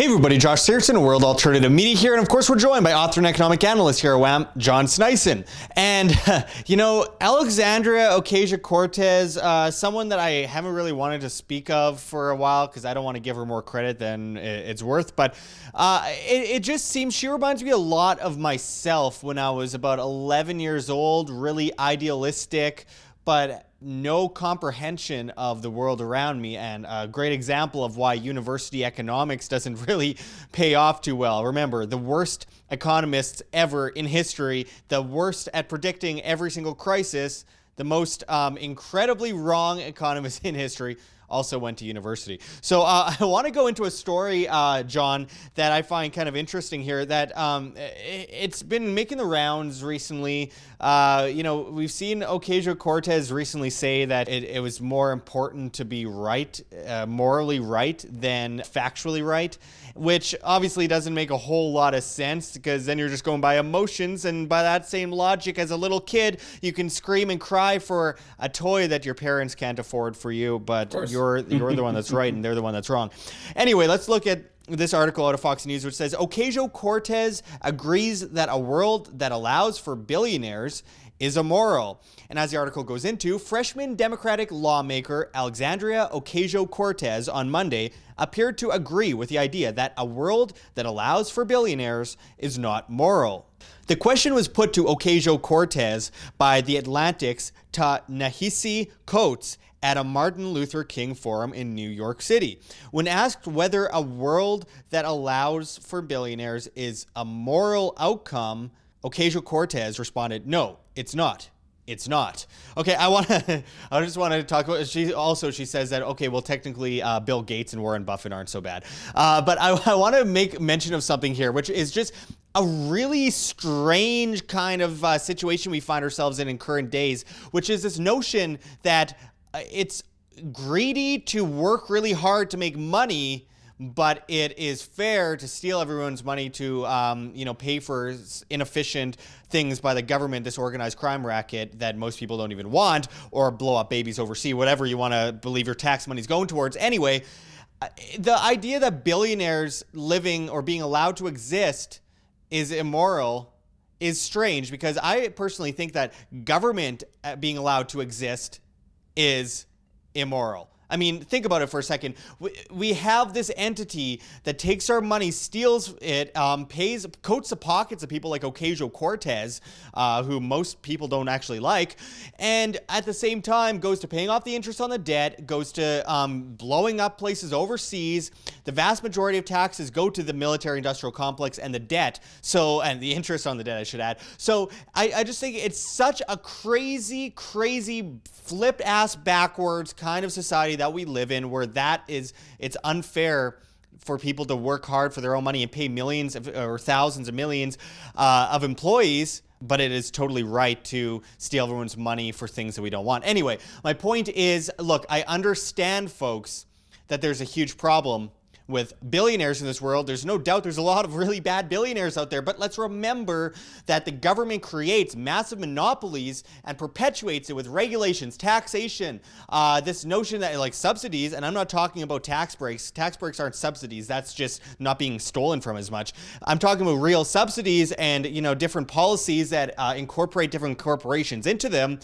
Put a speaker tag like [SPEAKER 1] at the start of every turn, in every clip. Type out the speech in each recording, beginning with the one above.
[SPEAKER 1] Hey everybody, Josh Sigurdson, World Alternative Media here, and of course we're joined by author and economic analyst here at WAM, John Sneisen. And, Alexandria Ocasio-Cortez, someone that I haven't really wanted to speak of for a while because I don't want to give her more credit than it's worth, but it just seems she reminds me a lot of myself when I was about 11 years old, really idealistic, but no comprehension of the world around me, and a great example of why university economics doesn't really pay off too well. Remember, the worst economists ever in history, the worst at predicting every single crisis, the most incredibly wrong economists in history also went to university. So I want to go into a story, John, that I find kind of interesting here, that it's been making the rounds recently. We've seen Ocasio-Cortez recently say that it was more important to be right, morally right, than factually right, which obviously doesn't make a whole lot of sense, because then you're just going by emotions, and by that same logic, as a little kid, you can scream and cry for a toy that your parents can't afford for you, but you're the one that's right and they're the one that's wrong. Anyway, let's look at this article out of Fox News, which says Ocasio-Cortez agrees that a world that allows for billionaires is immoral. And as the article goes into, freshman Democratic lawmaker Alexandria Ocasio-Cortez on Monday appeared to agree with the idea that a world that allows for billionaires is not moral. The question was put to Ocasio-Cortez by The Atlantic's Ta-Nehisi Coates at a Martin Luther King forum in New York City. When asked whether a world that allows for billionaires is a moral outcome, Ocasio-Cortez responded, "No, it's not. It's not." Okay, I just wanted to talk about, she says that, okay, well, technically Bill Gates and Warren Buffett aren't so bad. But I want to make mention of something here, which is just a really strange kind of situation we find ourselves in current days, which is this notion that it's greedy to work really hard to make money, but it is fair to steal everyone's money to, pay for inefficient things by the government, this organized crime racket that most people don't even want, or blow up babies overseas, whatever you want to believe your tax money is going towards. Anyway, the idea that billionaires living or being allowed to exist is immoral is strange, because I personally think that government being allowed to exist is immoral. I mean, think about it for a second. We have this entity that takes our money, steals it, coats the pockets of people like Ocasio-Cortez, who most people don't actually like, and at the same time goes to paying off the interest on the debt, goes to blowing up places overseas. The vast majority of taxes go to the military-industrial complex and the debt, and the interest on the debt, I should add. So I just think it's such a crazy, flipped-ass backwards kind of society that we live in, where it's unfair for people to work hard for their own money and pay millions or thousands of millions of employees, but it is totally right to steal everyone's money for things that we don't want. Anyway, my point is, look, I understand, folks, that there's a huge problem with billionaires in this world. There's no doubt there's a lot of really bad billionaires out there, but let's remember that the government creates massive monopolies and perpetuates it with regulations, taxation, this notion that, like, subsidies, and I'm not talking about tax breaks. Tax breaks aren't subsidies. That's just not being stolen from as much. I'm talking about real subsidies and, different policies that incorporate different corporations into them.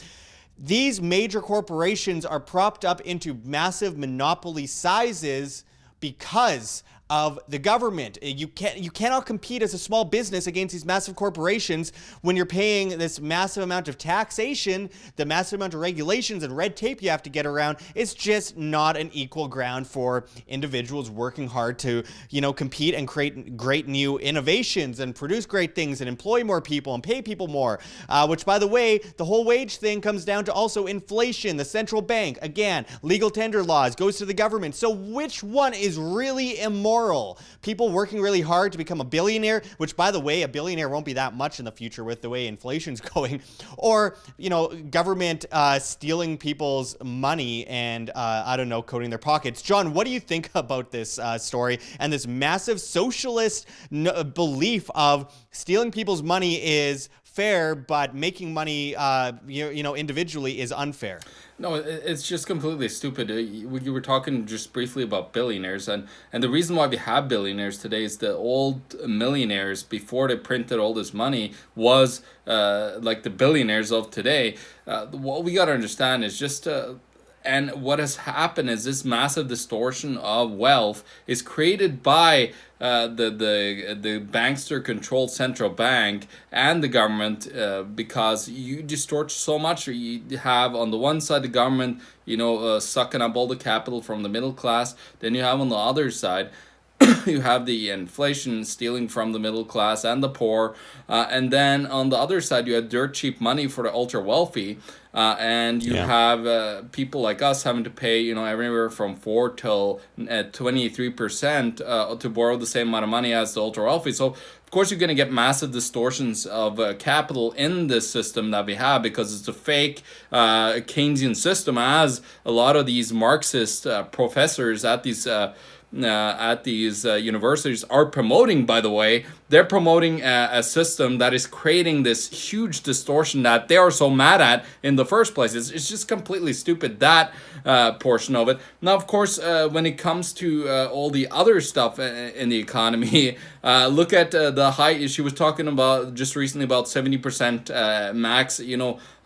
[SPEAKER 1] These major corporations are propped up into massive monopoly sizes because of the government. You cannot compete as a small business against these massive corporations when you're paying this massive amount of taxation, the massive amount of regulations and red tape you have to get around. It's just not an equal ground for individuals working hard to, compete and create great new innovations and produce great things and employ more people and pay people more, which, by the way, the whole wage thing comes down to also inflation, the central bank, again, legal tender laws, goes to the government. So which one is really immoral? People working really hard to become a billionaire, which, by the way, a billionaire won't be that much in the future with the way inflation's going, or, government stealing people's money and, coating their pockets. John, what do you think about this story and this massive socialist belief of stealing people's money is fair, but making money, individually is unfair.
[SPEAKER 2] No, it's just completely stupid. You were talking just briefly about billionaires, and the reason why we have billionaires today is the old millionaires, before they printed all this money, was like the billionaires of today. What we got to understand is just and what has happened is this massive distortion of wealth is created by the bankster controlled central bank and the government, because you distort so much. You have on the one side the government, sucking up all the capital from the middle class. Then you have on the other side you have the inflation stealing from the middle class and the poor, and then on the other side you have dirt cheap money for the ultra wealthy, and you have people like us having to pay everywhere from 4 till 23% to borrow the same amount of money as the ultra wealthy. So of course you're going to get massive distortions of capital in this system that we have, because it's a fake Keynesian system, as a lot of these Marxist professors at these universities are promoting. By the way, they're promoting a system that is creating this huge distortion that they are so mad at in the first place. It's just completely stupid, that portion of it. Now, of course, when it comes to all the other stuff in the economy, look at the high. She was talking about just recently about 70% max,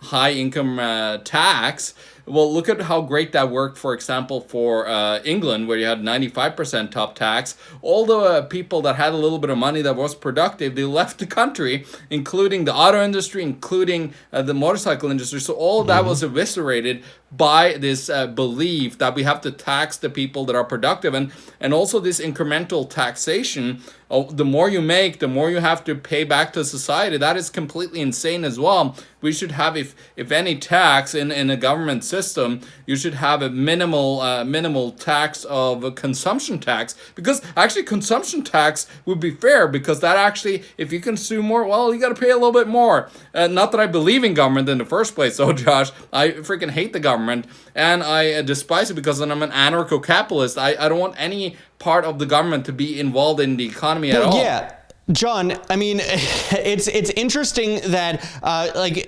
[SPEAKER 2] high income tax. Well, look at how great that worked, for example, for England, where you had 95% top tax. All the people that had a little bit of money that was productive, they left the country, including the auto industry, including the motorcycle industry. So all of that was eviscerated by this belief that we have to tax the people that are productive. And also this incremental taxation. The more you make, the more you have to pay back to society. That is completely insane as well. We should have, if any tax in a government system, you should have a minimal tax of a consumption tax, because actually consumption tax would be fair, because that actually, if you consume more, well, you got to pay a little bit more. Not that I believe in government in the first place, though, Josh. I freaking hate the government, and I despise it because I'm an anarcho-capitalist. I don't want any part of the government to be involved in the economy at all.
[SPEAKER 1] Yeah. John, I mean, it's interesting that,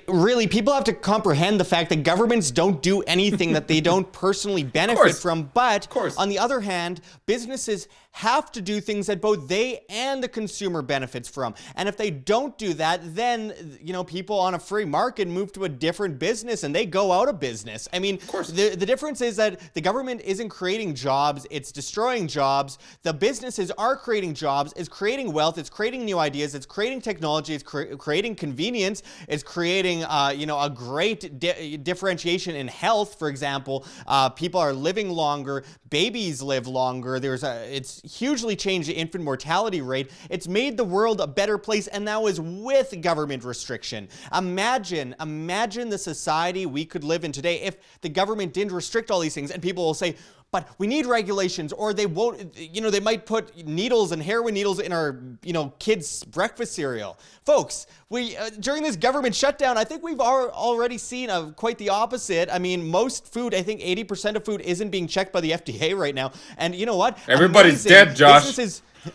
[SPEAKER 1] really, people have to comprehend the fact that governments don't do anything that they don't personally benefit from. But on the other hand, businesses have to do things that both they and the consumer benefits from. And if they don't do that, then, people on a free market move to a different business and they go out of business. I mean, the difference is that the government isn't creating jobs, it's destroying jobs. The businesses are creating jobs, it's creating wealth, it's creating new ideas, it's creating technology, it's creating convenience, it's creating, a great differentiation in health. For example, people are living longer, babies live longer. It's hugely changed the infant mortality rate. It's made the world a better place, and that was with government restriction. Imagine the society we could live in today if the government didn't restrict all these things. And people will say, but we need regulations, or they won't, they might put needles and heroin needles in our, kids' breakfast cereal. Folks, during this government shutdown, I think we've already seen quite the opposite. I mean, most food, I think 80% of food isn't being checked by the FDA right now. And you know what?
[SPEAKER 2] Everybody's dead, Josh.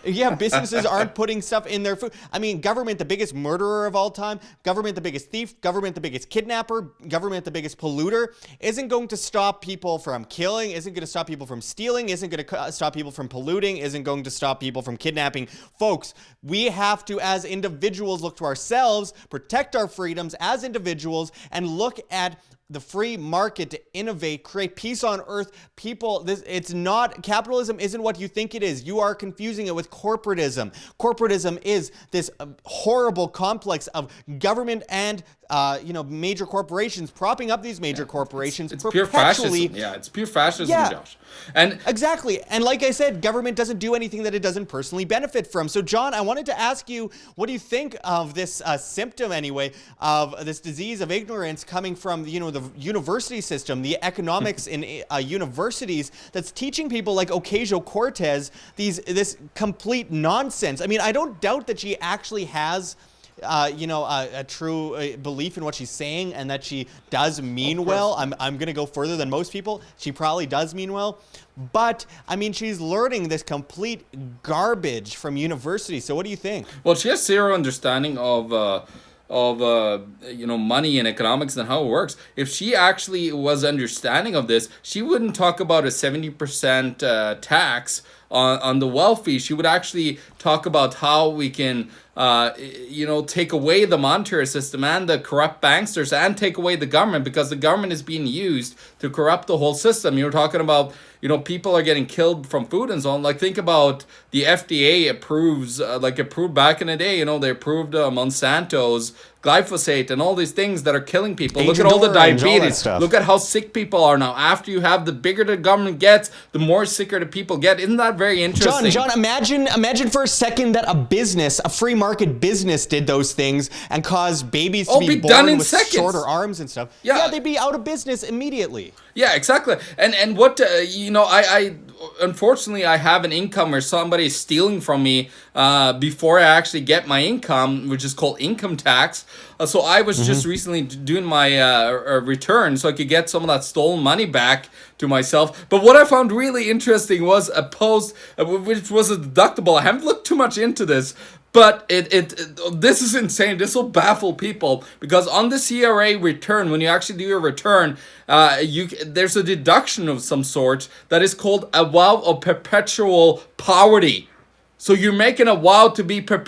[SPEAKER 1] Businesses aren't putting stuff in their food. I mean, government, the biggest murderer of all time, government, the biggest thief, government, the biggest kidnapper, government, the biggest polluter, isn't going to stop people from killing, isn't going to stop people from stealing, isn't going to stop people from polluting, isn't going to stop people from kidnapping. Folks, we have to, as individuals, look to ourselves, protect our freedoms as individuals, and look at the free market to innovate, create peace on earth. Capitalism isn't what you think it is. You are confusing it with corporatism. Corporatism is this horrible complex of government and major corporations propping up these major corporations.
[SPEAKER 2] It's pure fascism. Yeah, it's pure fascism, Josh. And
[SPEAKER 1] exactly. And like I said, government doesn't do anything that it doesn't personally benefit from. So, John, I wanted to ask you, what do you think of this symptom, anyway, of this disease of ignorance coming from, the university system, the economics in universities that's teaching people like Ocasio-Cortez this complete nonsense? I mean, I don't doubt that she actually has a true belief in what she's saying, and that she does mean well. I'm going to go further than most people. She probably does mean well. But, I mean, she's learning this complete garbage from university. So what do you think?
[SPEAKER 2] Well, she has zero understanding of money and economics and how it works. If she actually was understanding of this, she wouldn't talk about a 70% tax on the wealthy. She would actually talk about how we can take away the monetary system and the corrupt banksters and take away the government, because the government is being used to corrupt the whole system. You're talking about, people are getting killed from food and so on. Like, think about the FDA approved back in the day, they approved Monsanto's glyphosate and all these things that are killing people. Look at all the diabetes. Look at how sick people are now. After you have, the bigger the government gets, the more sicker the people get. Isn't that very interesting?
[SPEAKER 1] John, imagine for a second that a free market business did those things and caused babies to be born with shorter arms and stuff. Yeah, they'd be out of business immediately.
[SPEAKER 2] Yeah, exactly. And what, I unfortunately, I have an income where somebody's stealing from me before I actually get my income, which is called income tax. So I was just recently doing my return so I could get some of that stolen money back to myself. But what I found really interesting was a post, which was a deductible. I haven't looked too much into this, but this is insane. This will baffle people, because on the CRA return, when you actually do your return, there's a deduction of some sort that is called a vow of perpetual poverty. So you're making a vow to be poor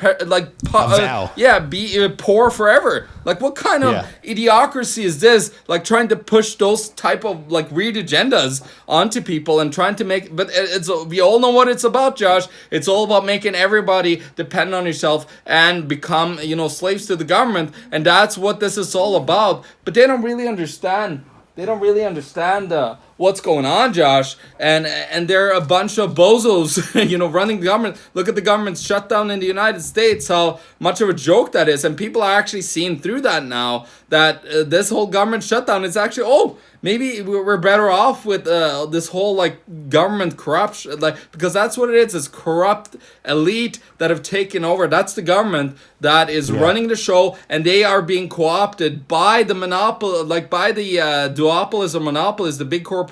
[SPEAKER 2] forever. Like, what kind of idiocracy is this? Like, trying to push those type of weird agendas onto people and trying to make. But we all know what it's about, Josh. It's all about making everybody depend on yourself and become slaves to the government, and that's what this is all about. But they don't really understand. What's going on, Josh, and they're a bunch of bozos, running the government. Look at the government's shutdown in the United States, how much of a joke that is, and people are actually seeing through that now, that this whole government shutdown is actually, maybe we're better off with this whole government corruption, because that's what it is. It's corrupt elite that have taken over. That's the government that is running the show, and they are being co-opted by the monopoly, by the duopolies or monopolies, the big corporations,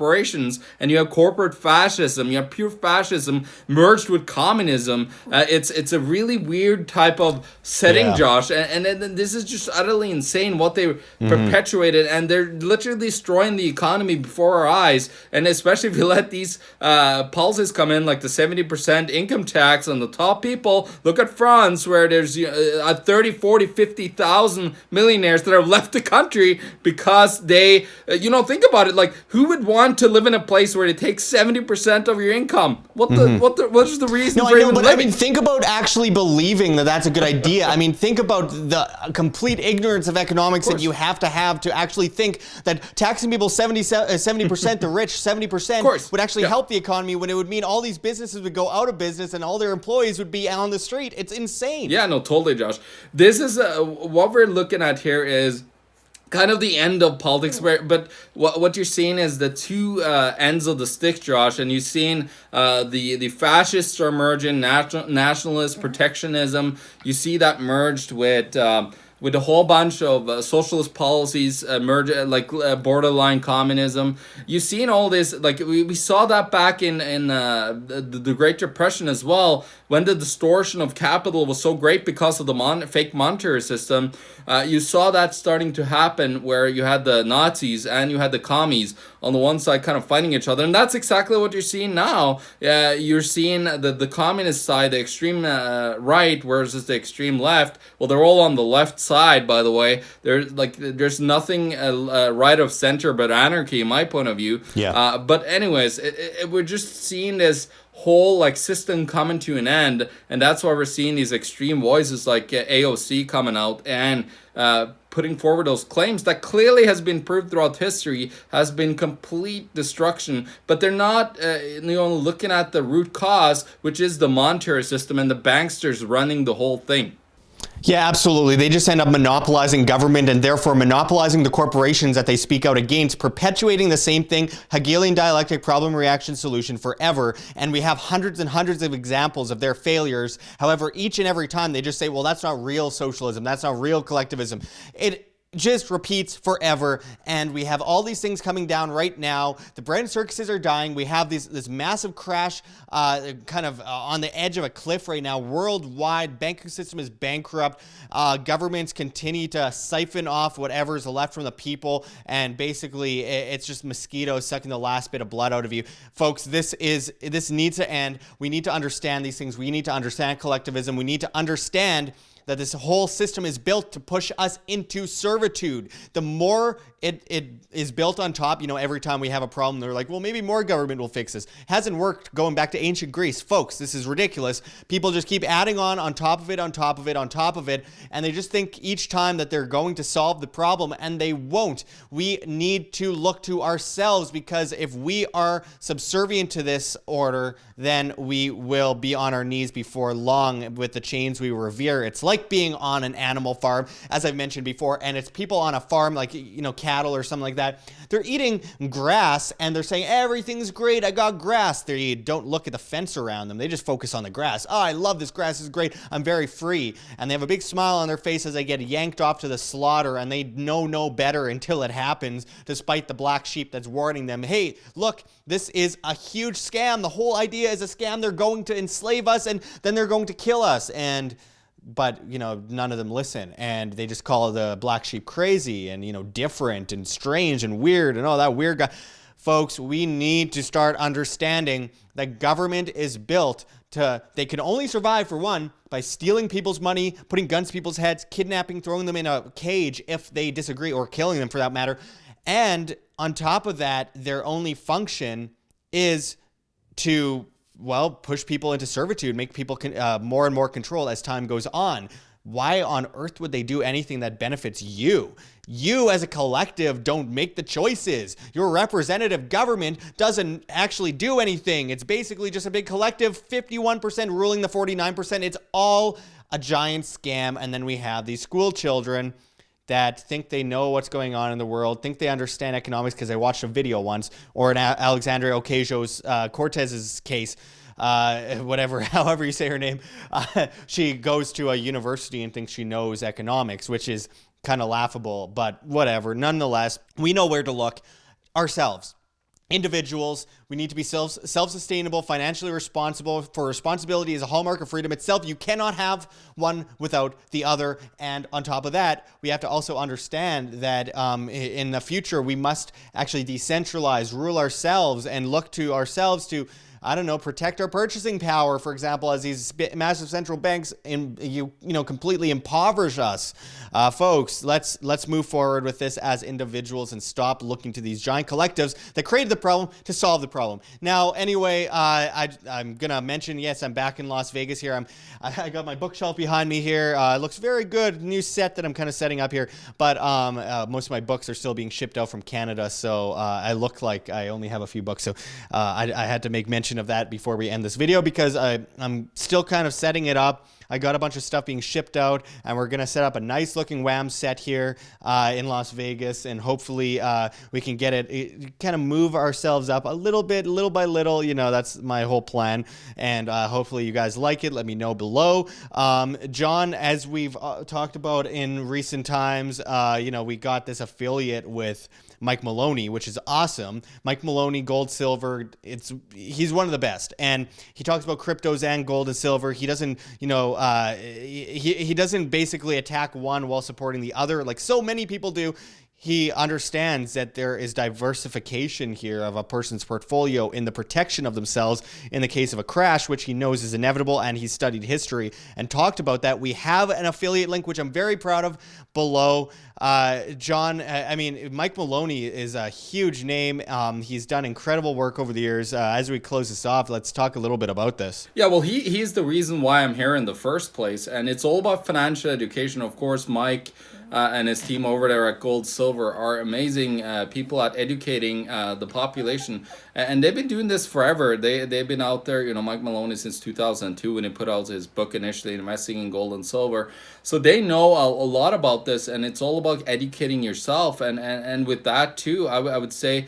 [SPEAKER 2] and you have corporate fascism. You have pure fascism merged with communism. It's a really weird type of setting, Josh, and this is just utterly insane what they perpetuated, and they're literally destroying the economy before our eyes. And especially if you let these policies come in, like the 70% income tax on the top people. Look at France, where there's 30, 40, 50,000 millionaires that have left the country because they, think about it. Like, who would want to live in a place where it takes 70% of your income? What is the reason for even living?
[SPEAKER 1] I mean, think about actually believing that that's a good idea. I mean, think about the complete ignorance of economics that you have to actually think that taxing people 70%, the rich 70%, would actually help the economy, when it would mean all these businesses would go out of business and all their employees would be on the street. It's insane.
[SPEAKER 2] Yeah, no, totally, Josh. This is what we're looking at here is kind of the end of politics, but what you're seeing is the two ends of the stick, Josh, and you've seen the fascists are merging, nationalist protectionism. You see that merged with a whole bunch of socialist policies, borderline communism. You've seen all this, we saw that back in the Great Depression as well, when the distortion of capital was so great because of the fake monetary system. You saw that starting to happen, where you had the Nazis and you had the commies on the one side kind of fighting each other. And that's exactly what you're seeing now. You're seeing the communist side, the extreme right, versus the extreme left. Well, they're all on the left side, by the way. There's nothing right of center but anarchy, in my point of view. Yeah. But anyways, we're just seeing this whole system coming to an end, and that's why we're seeing these extreme voices like AOC coming out and putting forward those claims that clearly has been proved throughout history has been complete destruction, but they're not looking at the root cause, which is the monetary system and the banksters running the whole thing.
[SPEAKER 1] Yeah, absolutely. They just end up monopolizing government and therefore monopolizing the corporations that they speak out against, perpetuating the same thing, Hegelian dialectic problem reaction solution forever. And we have hundreds and hundreds of examples of their failures. However, each and every time they just say, well, that's not real socialism. That's not real collectivism. just repeats forever, and we have all these things coming down right now. The bread and circuses are dying. We have this massive crash kind of on the edge of a cliff right now. Worldwide, banking system is bankrupt. Governments continue to siphon off whatever's left from the people, and basically it's just mosquitoes sucking the last bit of blood out of you. Folks, this needs to end. We need to understand these things. We need to understand collectivism. We need to understand that this whole system is built to push us into servitude. The more it is built on top, every time we have a problem, they're like, well, maybe more government will fix this. Hasn't worked going back to ancient Greece. Folks, this is ridiculous. People just keep adding on top of it, on top of it, on top of it, and they just think each time that they're going to solve the problem, and they won't. We need to look to ourselves, because if we are subservient to this order, then we will be on our knees before long with the chains we revere. It's like being on an animal farm, as I've mentioned before, and it's people on a farm like, cattle or something like that. They're eating grass and they're saying, everything's great, I got grass. They don't look at the fence around them. They just focus on the grass. Oh, I love this grass, is great, I'm very free. And they have a big smile on their face as they get yanked off to the slaughter, and they know no better until it happens, despite the black sheep that's warning them, hey, look, this is a huge scam. The whole idea is a scam. They're going to enslave us and then they're going to kill us. But none of them listen, and they just call the black sheep crazy and, different and strange and weird and that weird guy. Folks, we need to start understanding that government is built they can only survive, for one, by stealing people's money, putting guns to people's heads, kidnapping, throwing them in a cage if they disagree, or killing them for that matter. And on top of that, their only function is to push people into servitude, make people more and more controlled as time goes on. Why on earth would they do anything that benefits you? You as a collective don't make the choices. Your representative government doesn't actually do anything. It's basically just a big collective, 51% ruling the 49%. It's all a giant scam. And then we have these school children that think they know what's going on in the world, think they understand economics because they watched a video once, or in Alexandria Ocasio-Cortez's case, however you say her name, she goes to a university and thinks she knows economics, which is kind of laughable, but whatever. Nonetheless, we know where to look. Ourselves. Individuals, we need to be self-sustainable, financially responsible, for responsibility is a hallmark of freedom itself. You cannot have one without the other. And on top of that, we have to also understand that in the future, we must actually decentralize, rule ourselves, and look to ourselves to, protect our purchasing power, for example, as these massive central banks completely impoverish us. Folks, let's move forward with this as individuals and stop looking to these giant collectives that created the problem to solve the problem. Now, anyway, I'm gonna mention, yes, I'm back in Las Vegas here. I got my bookshelf behind me here. It looks very good. New set that I'm kind of setting up here, but most of my books are still being shipped out from Canada, so I look like I only have a few books. So I had to make mention of that before we end this video, because I'm still kind of setting it up. I got a bunch of stuff being shipped out, and we're going to set up a nice looking Wham set here in Las Vegas, and hopefully we can get it kind of move ourselves up a little bit, little by little. That's my whole plan, and hopefully you guys like it. Let me know below. John, as we've talked about in recent times, we got this affiliate with Mike Maloney, which is awesome. Mike Maloney, gold, silver, he's one of the best. And he talks about cryptos and gold and silver. He doesn't, he doesn't basically attack one while supporting the other like so many people do. He understands that there is diversification here of a person's portfolio in the protection of themselves in the case of a crash, which he knows is inevitable, and he's studied history and talked about that. We have an affiliate link, which I'm very proud of, below. John, Mike Maloney is a huge name. He's done incredible work over the years. As we close this off, let's talk a little bit about this.
[SPEAKER 2] Yeah, well, he's the reason why I'm here in the first place, and it's all about financial education. Of course, Mike and his team over there at Gold Silver are amazing people at educating the population, and they've been doing this forever. They've been out there, Mike Maloney since 2002 when he put out his book initially, Investing in Gold and Silver. So they know a lot about this, and it's all about educating yourself. And with that too, I would say,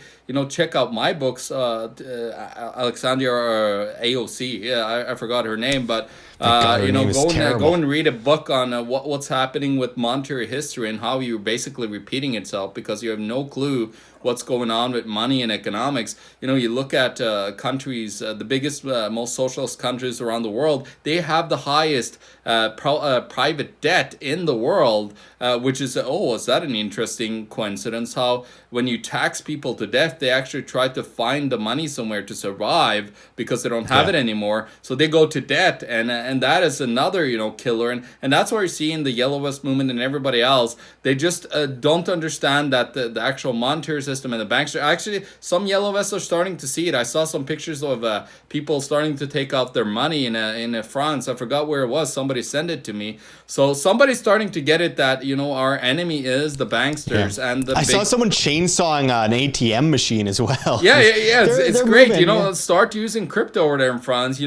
[SPEAKER 2] check out my books, Alexandria AOC. Yeah, I forgot her name, but go and read a book on what's happening with monetary history and how you're basically repeating itself because you have no clue what's going on with money and economics. You look at countries, the biggest, most socialist countries around the world, they have the highest private debt in the world, which is, is that an interesting coincidence? How when you tax people to death, they actually try to find the money somewhere to survive because they don't have it anymore. So they go to debt, and that is another, killer. And that's why you're seeing the Yellow Vest movement and everybody else. They just don't understand that the actual monetary system and the banks are actually, some Yellow Vests are starting to see it. I saw some pictures of people starting to take out their money in France. I forgot where it was. Somebody sent it to me. So somebody's starting to get it that, our enemy is the banksters and the
[SPEAKER 1] I saw someone chainsawing an ATM machine as well.
[SPEAKER 2] Yeah. It's great.
[SPEAKER 1] Moving,
[SPEAKER 2] start using crypto over there in France,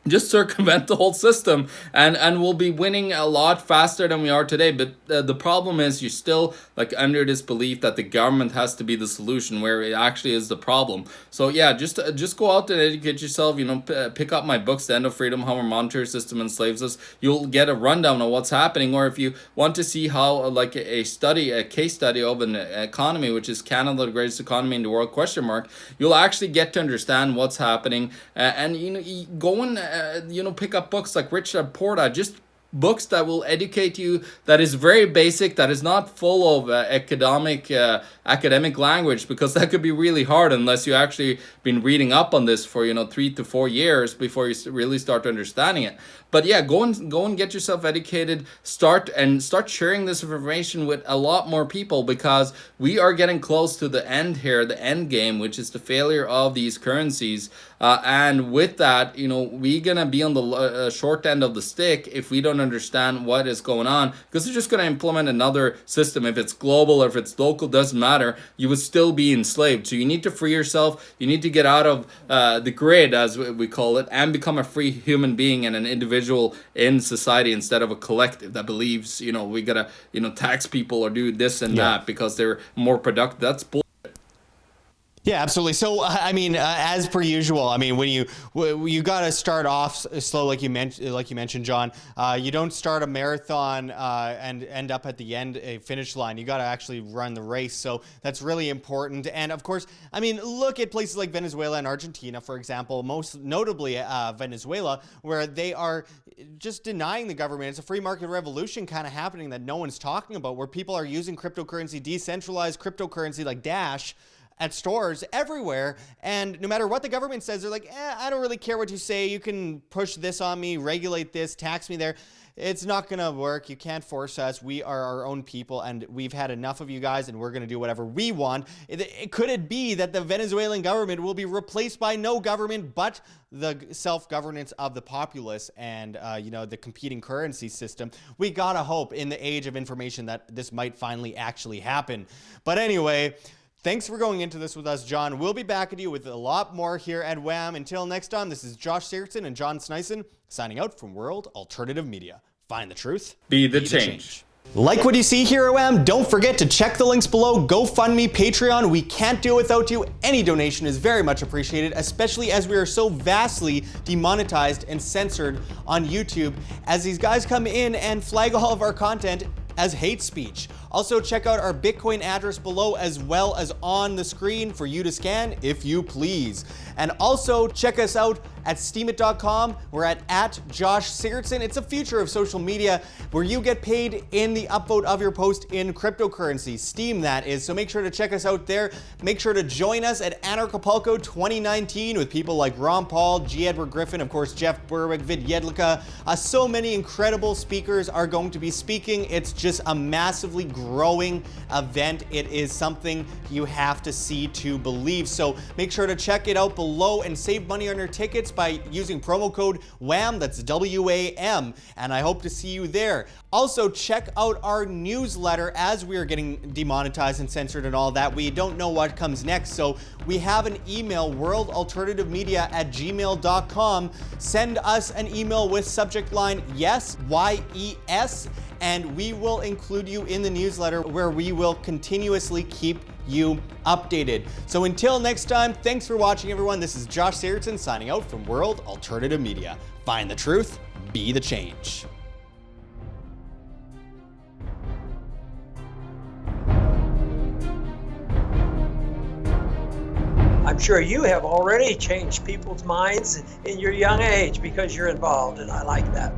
[SPEAKER 2] just circumvent the whole system and we'll be winning a lot faster than we are today. But the problem is you're still under this belief that the government has to be the solution where it actually is the problem. So just go out and educate yourself, pick up my books, The End of Freedom, How Our Monetary System Enslaves Us. You'll get a rundown of what's happening. Or if you want to see how a case study of an economy, which is Canada, the greatest economy in the world, ? You'll actually get to understand what's happening and go and pick up books like Rich Dad Poor Dad, just books that will educate you, that is very basic, that is not full of academic language, because that could be really hard unless you actually been reading up on this for 3 to 4 years before you really start understanding it. But go and get yourself educated. Start sharing this information with a lot more people, because we are getting close to the end here, the end game, which is the failure of these currencies. And with that, we're gonna be on the short end of the stick if we don't understand what is going on, because they're just gonna implement another system. If it's global or if it's local, doesn't matter. You would still be enslaved. So you need to free yourself. You need to get out of the grid, as we call it, and become a free human being and an individual in society instead of a collective that believes we gotta tax people or do this and that because they're more productive. That's bull.
[SPEAKER 1] Yeah, absolutely. So, as per usual, when you got to start off slow, like you mentioned, John. You don't start a marathon and end up at the end, a finish line. You got to actually run the race. So that's really important. And of course, look at places like Venezuela and Argentina, for example, most notably Venezuela, where they are just denying the government. It's a free market revolution kind of happening that no one's talking about, where people are using cryptocurrency, decentralized cryptocurrency like Dash, at stores everywhere, and no matter what the government says, they're like, I don't really care what you say. You can push this on me, regulate this, tax me there. It's not gonna work. You can't force us. We are our own people, and we've had enough of you guys, and we're gonna do whatever we want. Could it be that the Venezuelan government will be replaced by no government but the self-governance of the populace and the competing currency system? We gotta hope in the age of information that this might finally actually happen. But anyway, thanks for going into this with us, John. We'll be back at you with a lot more here at WHAM. Until next time, this is Josh Sigurdson and John Sneisen signing out from World Alternative Media. Find the truth.
[SPEAKER 2] Be the change.
[SPEAKER 1] Like what you see here at WHAM? Don't forget to check the links below. GoFundMe, Patreon. We can't do it without you. Any donation is very much appreciated, especially as we are so vastly demonetized and censored on YouTube, as these guys come in and flag all of our content as hate speech. Also, check out our Bitcoin address below, as well as on the screen for you to scan if you please. And also check us out at steemit.com. We're at Josh Sigurdson. It's a future of social media where you get paid in the upvote of your post in cryptocurrency, Steem that is. So make sure to check us out there. Make sure to join us at Anarchapulco 2019 with people like Ron Paul, G. Edward Griffin, of course, Jeff Berwick, Vid Jedlicka. So many incredible speakers are going to be speaking. It's just a massively growing event. It is something you have to see to believe. So make sure to check it out below and save money on your tickets by using promo code WHAM, that's WAM, and I hope to see you there. Also, check out our newsletter, as we are getting demonetized and censored and all that. We don't know what comes next, so we have an email, worldalternativemedia@gmail.com. Send us an email with subject line YES, YES, and we will include you in the newsletter, where we will continuously keep you updated. So until next time, thanks for watching, everyone. This is Josh Sigurdson signing out from World Alternative Media. Find the truth, be the change.
[SPEAKER 3] I'm sure you have already changed people's minds in your young age because you're involved, and I like that.